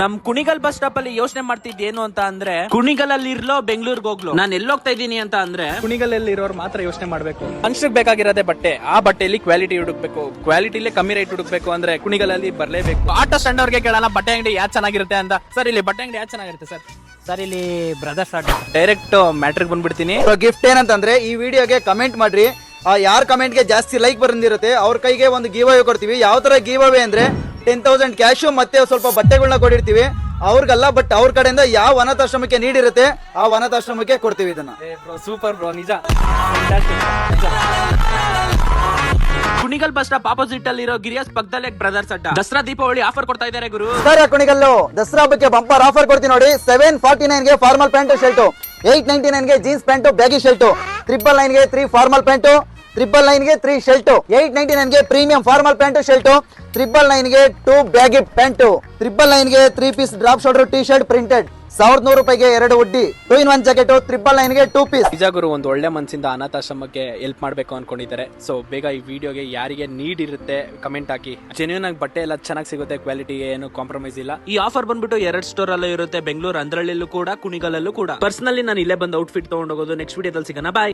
ನಮ್ Kunigal bus stop ಅಲ್ಲಿ ಯೋಚನೆ ಮಾಡ್ತಿದ್ದೇನು ಅಂತ ಅಂದ್ರೆ ಕುಣಿಗಲ್ ಅಲ್ಲಿ ಇರ್ಲೋ ಬೆಂಗಳೂರಿಗೆ ಹೋಗ್ಲೋ ನಾನು ಎಲ್ಲೋಗ್ತಾ ಇದ್ದೀನಿ ಅಂತ ಅಂದ್ರೆ ಕುಣಿಗಲ್ ಇರೋರು ಮಾತ್ರ ಯೋಚನೆ ಮಾಡಬೇಕು. ಮನುಷ್ಯರಿಗೆ ಬೇಕಾಗಿರೋದೇ ಬಟ್ಟೆ, ಆ ಬಟ್ಟೆಯಲ್ಲಿ ಕ್ವಾಲಿಟಿ ಹುಡುಕ್ಬೇಕು. ಕ್ವಾಲಿಟಿಲೇ ಕಮ್ಮಿ ರೇಟ್ ಹುಡುಕ್ಬೇಕು ಅಂದ್ರೆ ಕುಣಿಗಲಲ್ಲಿ ಬರ್ಲೇಬೇಕು. ಆಟೋ ಸ್ಟ್ಯಾಂಡ್ ಅವ್ರಿಗೆ ಕೇಳೋಣ ಬಟ್ಟೆ ಅಂಗಡಿ ಯಾವ್ದು ಚೆನ್ನಾಗಿರುತ್ತೆ ಅಂತ. ಸರ್ ಇಲ್ಲಿ ಬಟ್ಟೆ ಅಂಗಡಿ ಯಾವ್ದು ಚೆನ್ನಾಗಿರುತ್ತೆ ಸರ್? ಸರ್ ಇಲ್ಲಿ ಬ್ರದರ್ಸ್ ಆರ್ಟ್. ಡೈರೆಕ್ಟ್ ಮ್ಯಾಟ್ರಿಗೆ ಬಂದ್ಬಿಡ್ತೀನಿ. ಗಿಫ್ಟ್ ಏನಂತಂದ್ರೆ ಈ ವಿಡಿಯೋಗೆ ಕಮೆಂಟ್ ಮಾಡ್ರಿ. ಯಾರ ಕಮೆಂಟ್ಗೆ ಜಾಸ್ತಿ ಲೈಕ್ ಬಂದಿರುತ್ತೆ ಅವ್ರ ಕೈಗೆ ಒಂದು ಗಿವ್ ಅವೇ ಕೊಡ್ತೀವಿ. ಯಾವ ತರ ಗಿವ್ ಅವೇ ಅಂದ್ರೆ 10,000 ಕ್ಯಾಶು ಮತ್ತೆ ಸ್ವಲ್ಪ ಬಟ್ಟೆಗಳನ್ನ ಕೊಡಿರ್ತೀವಿ. ಅವ್ರಿಗಲ್ಲ, ಬಟ್ ಅವ್ರ ಕಡೆಯಿಂದ ಯಾವ ಅನಾಥಾಶ್ರಮಕ್ಕೆ ನೀಡಿರುತ್ತೆ ಆ ಅನಾಥಾಶ್ರಮಕ್ಕೆ ಕೊಡ್ತೀವಿ ಇದನ್ನ. ಸೂಪರ್ ಬ್ರೋ, ನಿಜ. ಕುಣಿಗಲ್ ಬಸ್ ಸ್ಟಾಪ್ ಆಪೋಸಿಟ್ ಅಲ್ಲಿ ಇರೋ ಗಿರಿಯಾಸ್ ಪಕ್ಕದಲ್ಲೇ ಬ್ರದರ್ಸ್ ಅಡ್ಡ ದಸರಾ ದೀಪಾವಳಿ ಆಫರ್ ಕೊಡ್ತಾ ಇದಾರೆ ಗುರು. ಸರ್ ಕುಣಿಗಲ್ಲು ದಸರಾ ಹಬ್ಬಕ್ಕೆ ಬಂಪರ್ ಆಫರ್ ಕೊಡ್ತೀವಿ ನೋಡಿ. 749 ಗೆ ಫಾರ್ಮಲ್ ಪ್ಯಾಂಟ್ ಶರ್ಟ್, 899 ಗೆ ಜೀನ್ಸ್ ಪ್ಯಾಂಟ್ ಬ್ಯಾಗಿ ಶರ್ಟ್, 999 ಗೆ 3 ಫಾರ್ಮಲ್ ಪ್ಯಾಂಟ್, 999 ಗೆ 3 ಶರ್ಟ್, 899 ಗೆ ಪ್ರೀಮಿಯಂ ಫಾರ್ಮಲ್ ಪ್ಯಾಂಟ್ ಶರ್ಟ್, 999 ಗೆ 2 ಬ್ಯಾಗಿ ಪ್ಯಾಂಟ್, 999 ಗೆ 3 piece drop shoulder T shirt printed, 1100 ರೂಪಾಯಿಗೆ 2 ಹುಡ್ಡಿ, 2-in-1 ಜಾಕೆಟ್, 999 ಗೆ 2 ಪೀಸ್. ನಿಜ ಗುರು, ಒಂದು ಒಳ್ಳೆ ಮನಸ್ಸಿಂದ ಅನಾಥಾಶ್ರಮಕ್ಕೆ ಹೆಲ್ಪ್ ಮಾಡ್ಬೇಕು ಅನ್ಕೊಂಡಿದ್ದಾರೆ. ಸೊ ಬೇಗ ಈ ವಿಡಿಯೋಗೆ ಯಾರಿಗೆ ನೀಡ್ ಇರುತ್ತೆ ಕಮೆಂಟ್ ಹಾಕಿ. ಜೆನ್ಯೂನ್ ಆಗಿ ಬಟ್ಟೆ ಎಲ್ಲ ಚೆನ್ನಾಗಿ ಸಿಗುತ್ತೆ, ಕ್ವಾಲಿಟಿಗೆ ಏನು ಕಾಂಪ್ರಮೈಸ್ ಇಲ್ಲ. ಈ ಆಫರ್ ಬಂದ್ಬಿಟ್ಟು 2 ಸ್ಟೋರ್ ಅಲ್ಲೂ ಇರುತ್ತೆ, ಬೆಂಗಳೂರು ಅಂದ್ರಳ್ಳಿಯಲ್ಲೂ ಕೂಡ ಕುಣಿಗಲಲ್ಲೂ ಕೂಡ. ಪರ್ಸನಲಿ ನಾನು ಇಲ್ಲೇ ಬಂದು ಔಟ್ಫಿಟ್ ತಗೊಂಡೋಗೋದು. ನೆಕ್ಸ್ಟ್ ವಿಡಿಯೋದಲ್ಲಿ ಸಿಗೋಣ, ಬಾಯ್.